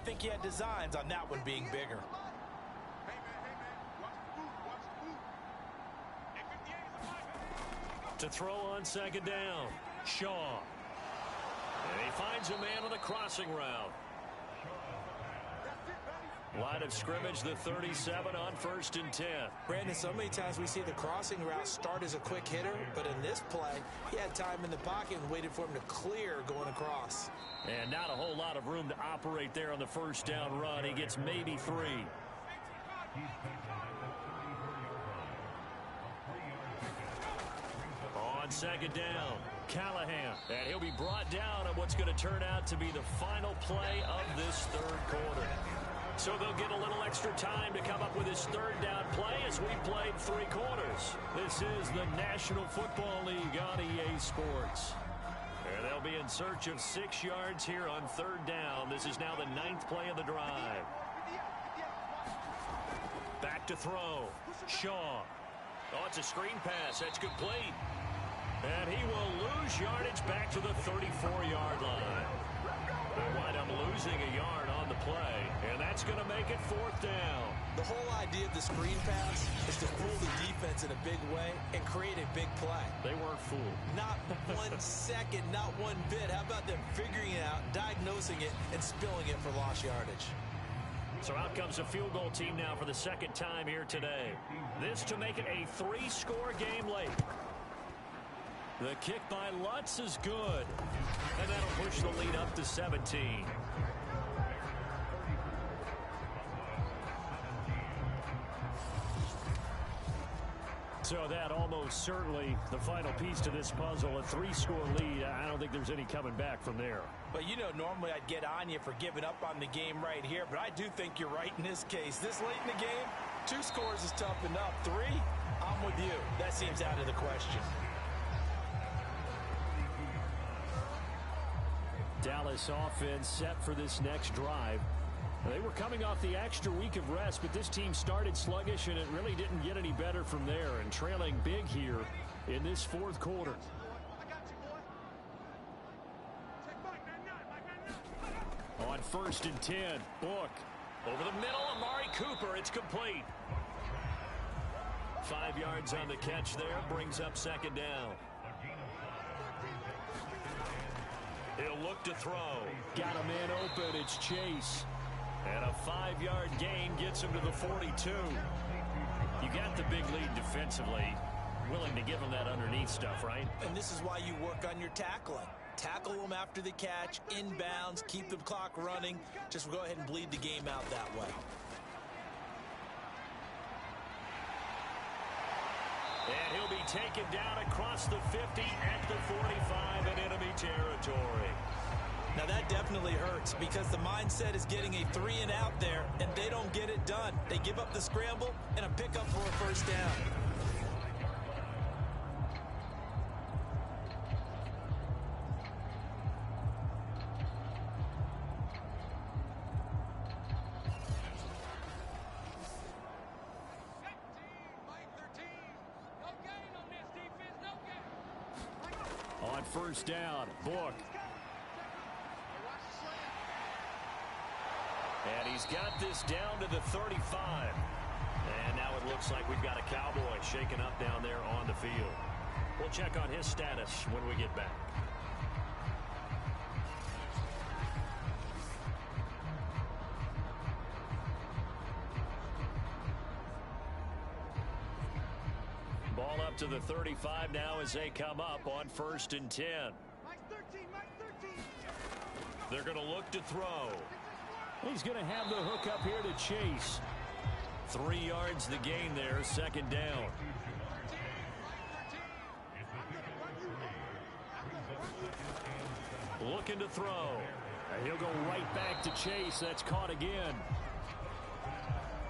I think he had designs on that one being bigger. To throw on second down, Shaw. And he finds a man on the crossing route. Line of scrimmage, the 37 on 1st and 10. Brandon, so many times we see the crossing route start as a quick hitter, but in this play, he had time in the pocket and waited for him to clear going across. And not a whole lot of room to operate there on the first down run. He gets maybe 3. On second down, Callahan. And he'll be brought down on what's going to turn out to be the final play of this third quarter. So they'll get a little extra time to come up with his third down play as we played 3 quarters. This is the National Football League on EA Sports. And they'll be in search of 6 yards here on 3rd down. This is now the 9th play of the drive. Back to throw. Shaw. Oh, it's a screen pass. That's complete. And he will lose yardage back to the 34-yard line. They wind up losing a yard on the play, and that's going to make it 4th down. The whole idea of the screen pass is to fool the defense in a big way and create a big play. They weren't fooled. Not 1 second, not 1 bit. How about them figuring it out, diagnosing it, and spilling it for lost yardage? So out comes a field goal team now for the 2nd time here today. This to make it a 3-score game late. The kick by Lutz is good. And that'll push the lead up to 17. So that almost certainly the final piece to this puzzle, a 3-score lead. I don't think there's any coming back from there. But, you know, normally I'd get on you for giving up on the game right here, but I do think you're right in this case. This late in the game, 2 scores is tough enough. 3, I'm with you. That seems out of the question. Dallas offense set for this next drive. They were coming off the extra week of rest, but this team started sluggish, and it really didn't get any better from there, and trailing big here in this 4th quarter. On 1st and 10, Book. Over the middle, Amari Cooper. It's complete. 5 yards on the catch there, brings up 2nd down. He'll look to throw. Got a man open. It's Chase. And a 5-yard gain gets him to the 42. You got the big lead defensively. Willing to give him that underneath stuff, right? And this is why you work on your tackling. Tackle them after the catch, inbounds, keep the clock running. Just go ahead and bleed the game out that way. And he'll be taken down across the 50 at the 45 in enemy territory. Now that definitely hurts because the mindset is getting a 3-and-out there, and they don't get it done. They give up the scramble and a pickup for a 1st down. On 1st down, Book. And he's got this down to the 35. And now it looks like we've got a Cowboy shaking up down there on the field. We'll check on his status when we get back. Ball up to the 35 now as they come up on 1st and 10. They're going to look to throw. He's going to have the hook up here to Chase. 3 yards the gain there, 2nd down. Looking to throw. And he'll go right back to Chase. That's caught again.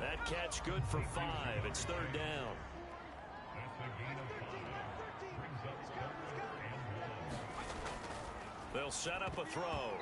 That catch good for 5. It's 3rd down. They'll set up a throw.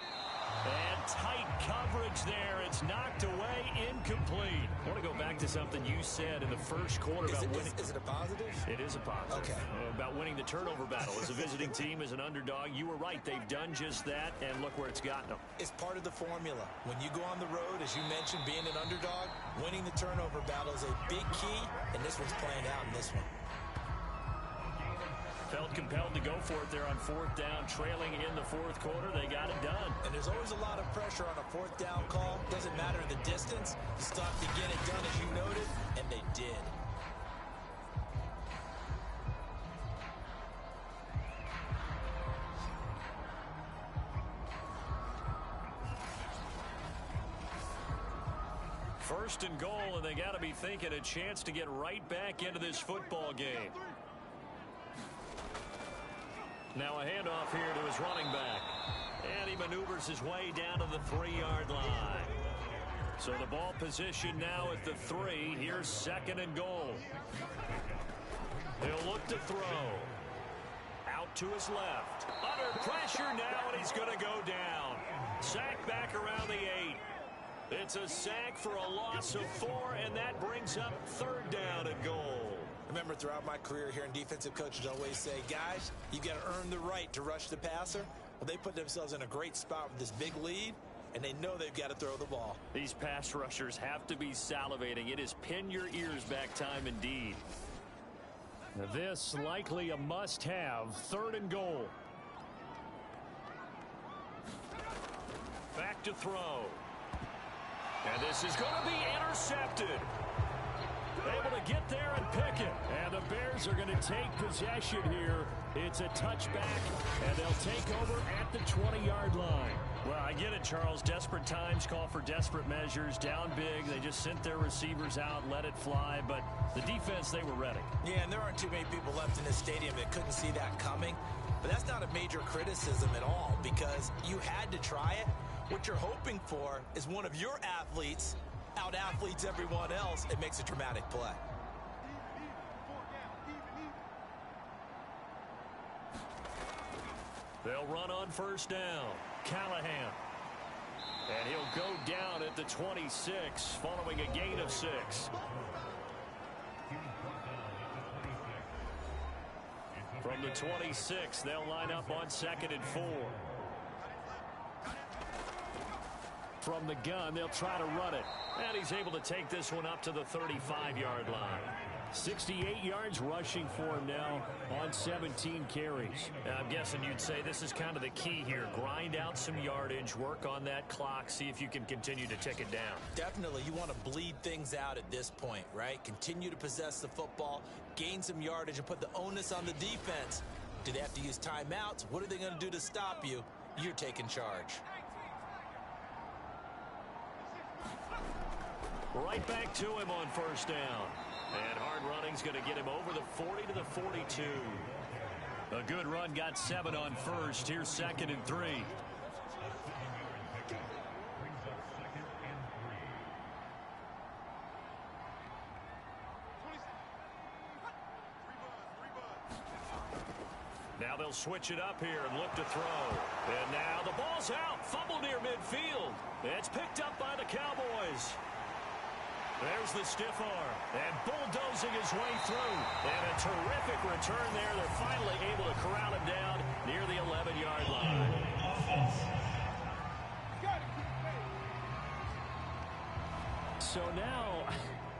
And tight coverage there. It's knocked away, incomplete. I want to go back to something you said in the first quarter about winning. Is it a positive? It is a positive. Okay. About winning the turnover battle. As a visiting team, as an underdog, you were right. They've done just that, and look where it's gotten them. It's part of the formula. When you go on the road, as you mentioned, being an underdog, winning the turnover battle is a big key, and this one's playing out in this one. Felt compelled to go for it there on fourth down, trailing in the fourth quarter. They got it done. And there's always a lot of pressure on a fourth down call. Doesn't matter the distance. You still have to get it done, as you noted, and they did. First and goal, and they got to be thinking a chance to get right back into this football game. Now a handoff here to his running back. And he maneuvers his way down to the 3-yard line. So the ball position now at the 3. Here's second and goal. He'll look to throw. Out to his left. Under pressure now, and he's going to go down. Sack back around the 8. It's a sack for a loss of 4, and that brings up third down and goal. Remember, throughout my career here in defensive coaches always say, guys, you got to earn the right to rush the passer. Well, they put themselves in a great spot with this big lead, and they know they've got to throw the ball. These pass rushers have to be salivating. It is pin your ears back time indeed. This likely a must-have. Third and goal. Back to throw. And this is going to be intercepted. Able to get there and pick it. And the Bears are going to take possession here. It's a touchback, and they'll take over at the 20-yard line. Well, I get it, Charles. Desperate times call for desperate measures. Down big. They just sent their receivers out, let it fly. But the defense, they were ready. Yeah, and there aren't too many people left in this stadium that couldn't see that coming. But that's not a major criticism at all, because you had to try it. What you're hoping for is one of your athletes out-athletes everyone else. It makes a dramatic play. They'll run on first down. Callahan. And he'll go down at the 26 following a gain of 6. From the 26, they'll line up on second and 4. From the gun, they'll try to run it. And he's able to take this one up to the 35-yard line. 68 yards rushing for him now on 17 carries. I'm guessing you'd say this is kind of the key here. Grind out some yardage, work on that clock, see if you can continue to tick it down. Definitely. You want to bleed things out at this point, right? Continue to possess the football, gain some yardage, and put the onus on the defense. Do they have to use timeouts? What are they going to do to stop you? You're taking charge. Right back to him on first down. And hard running's going to get him over the 40 to the 42. A good run got 7 on first. Here's second and 3. Now they'll switch it up here and look to throw. And now the ball's out. Fumble near midfield. It's picked up by the Cowboys. There's the stiff arm, and bulldozing his way through. And a terrific return there. They're finally able to corral him down near the 11-yard line. So now,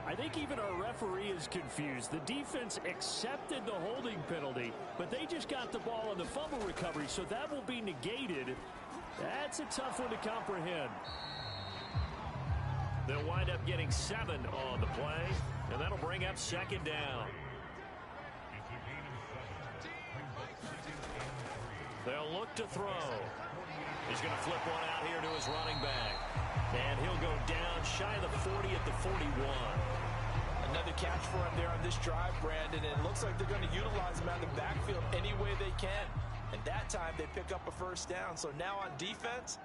I think even our referee is confused. The defense accepted the holding penalty, but they just got the ball on the fumble recovery, so that will be negated. That's a tough one to comprehend. They'll wind up getting 7 on the play, and that'll bring up second down. They'll look to throw. He's going to flip one out here to his running back. And he'll go down shy of the 40 at the 41. Another catch for him there on this drive, Brandon, and it looks like they're going to utilize him out of the backfield any way they can. And that time they pick up a first down. So now on defense,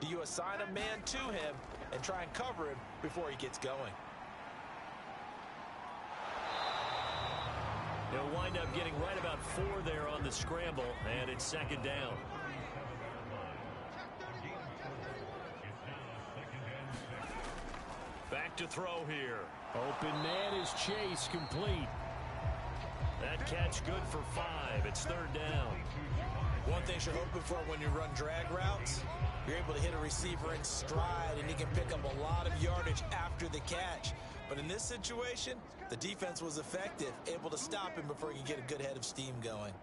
do you assign a man to him and try and cover him before he gets going? They'll wind up getting right about 4 there on the scramble, and it's second down. Back to throw here. Open man is Chase, complete. That catch good for 5. It's third down. One thing you're hoping for when you run drag routes, you're able to hit a receiver in stride, and he can pick up a lot of yardage after the catch. But in this situation, the defense was effective, able to stop him before he could get a good head of steam going.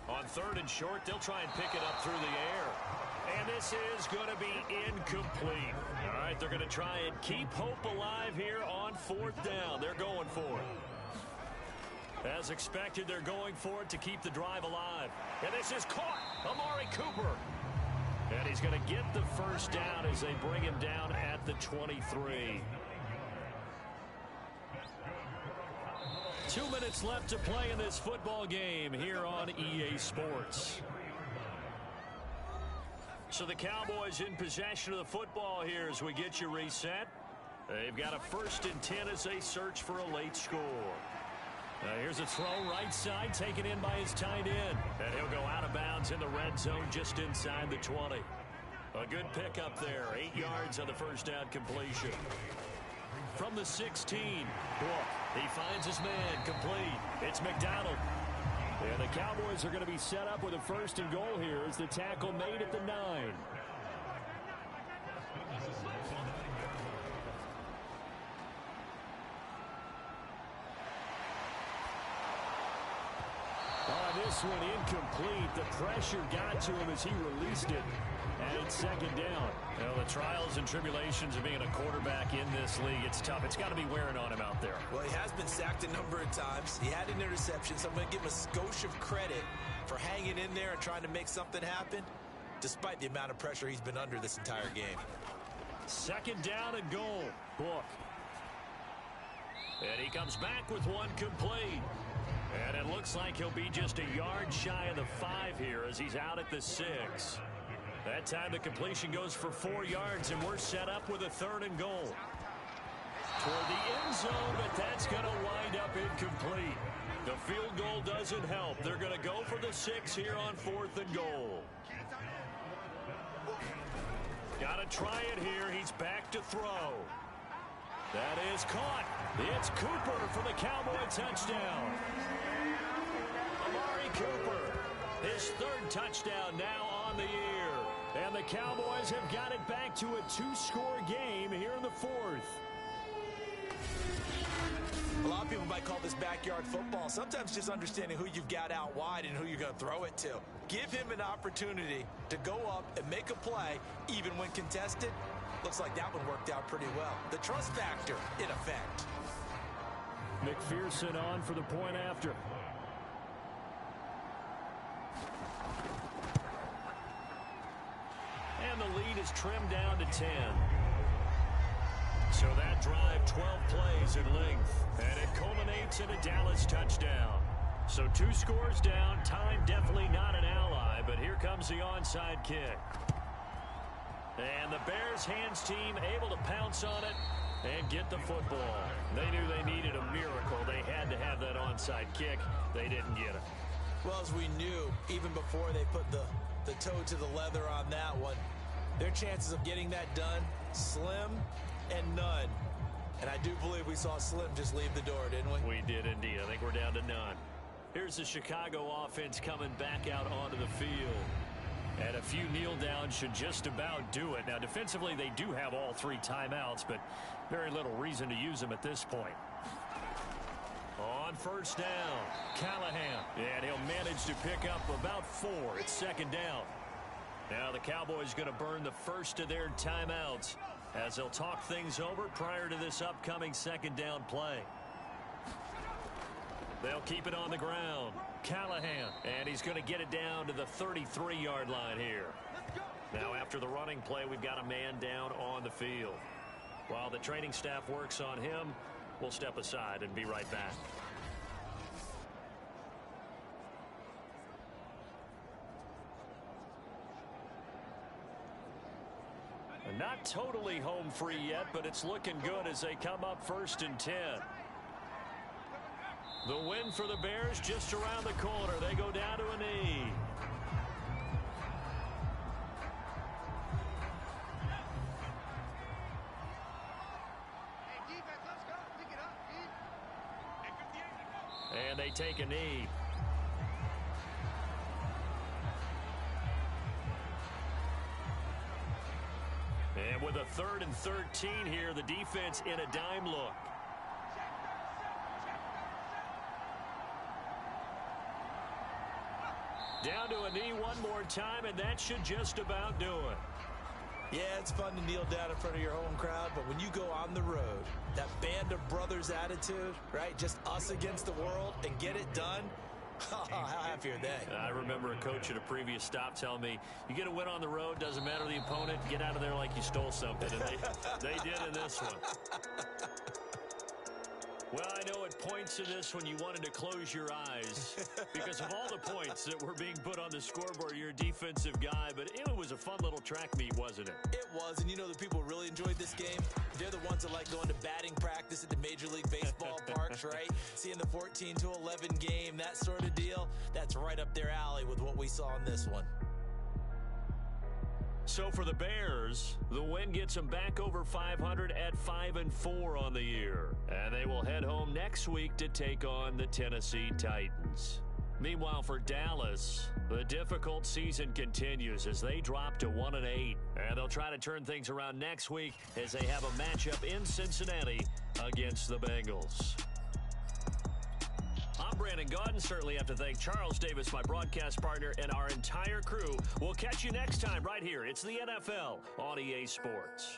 On third and short, they'll try and pick it up through the air. And this is going to be incomplete. All right, they're going to try and keep hope alive here on fourth down. They're going for it. As expected, they're going for it to keep the drive alive. And this is caught. Amari Cooper. And he's going to get the first down as they bring him down at the 23. 2 minutes left to play in this football game here on EA Sports. So the Cowboys in possession of the football here as we get you reset. They've got a 1st and 10 as they search for a late score. Here's a throw right side taken in by his tight end. And he'll go out of bounds in the red zone just inside the 20. A good pickup there. 8 yards on the first down completion. From the 16, he finds his man complete. It's McDonald. And the Cowboys are going to be set up with a 1st and goal here as the tackle made at the 9. This one incomplete. The pressure got to him as he released it. And it's 2nd down. Well, the trials and tribulations of being a quarterback in this league, it's tough. It's got to be wearing on him out there. Well, he has been sacked a number of times. He had an interception, so I'm going to give him a skosh of credit for hanging in there and trying to make something happen, despite the amount of pressure he's been under this entire game. 2nd down and goal. Book. And he comes back with one complete. And it looks like he'll be just a yard shy of the 5 here as he's out at the 6. That time the completion goes for 4 yards, and we're set up with a 3rd and goal. Toward the end zone, but that's going to wind up incomplete. The field goal doesn't help. They're going to go for the 6 here on 4th and goal. Got to try it here. He's back to throw. That is caught. It's Cooper for the Cowboy touchdown. Amari Cooper, his 3rd touchdown now on the year. And the Cowboys have got it back to a 2-score game here in the 4th. A lot of people might call this backyard football. Sometimes just understanding who you've got out wide and who you're going to throw it to. Give him an opportunity to go up and make a play, even when contested. Looks like that one worked out pretty well. The trust factor in effect. McPherson on for the point after. And the lead is trimmed down to 10. So that drive, 12 plays in length. And it culminates in a Dallas touchdown. So 2 scores down. Time definitely not an ally, but here comes the onside kick. And the Bears hands team able to pounce on it and get the football. They knew they needed a miracle. They had to have that onside kick. They didn't get it. Well, as we knew, even before they put the toe to the leather on that one, their chances of getting that done, slim and none. And I do believe we saw Slim just leave the door, didn't we? We did indeed. I think we're down to none. Here's the Chicago offense coming back out onto the field. And a few kneel downs should just about do it. Now, defensively, they do have all 3 timeouts, but very little reason to use them at this point. On 1st down, Callahan. And he'll manage to pick up about 4. It's 2nd down. Now the Cowboys going to burn the first of their timeouts as they'll talk things over prior to this upcoming 2nd down play. They'll keep it on the ground. Callahan, and he's going to get it down to the 33-yard line here. Now after the running play, we've got a man down on the field. While the training staff works on him, we'll step aside and be right back. Not totally home free yet, but it's looking good as they come up 1st and 10. The win for the Bears just around the corner. They go down to a knee. And they take a knee. And with a 3rd and 13 here, the defense in a dime look. Down to a knee one more time, and that should just about do it. Yeah, it's fun to kneel down in front of your home crowd, but when you go on the road, that band of brothers attitude, right, just us against the world, and get it done, how happy are they? I remember a coach at a previous stop telling me, you get a win on the road, doesn't matter the opponent, get out of there like you stole something. And they did in this one. Well, I know at points in this when you wanted to close your eyes because of all the points that were being put on the scoreboard. You're a defensive guy, but it was a fun little track meet, wasn't it? It was, and you know the people who really enjoyed this game? They're the ones that like going to batting practice at the Major League Baseball parks, right? Seeing the 14-11 game, that sort of deal. That's right up their alley with what we saw in this one. So for the Bears, the win gets them back over 500 at 5-4 on the year. And they will head home next week to take on the Tennessee Titans. Meanwhile, for Dallas, the difficult season continues as they drop to 1-8. And they'll try to turn things around next week as they have a matchup in Cincinnati against the Bengals. I'm Brandon Gaudin. Certainly have to thank Charles Davis, my broadcast partner, and our entire crew. We'll catch you next time right here. It's the NFL on EA Sports.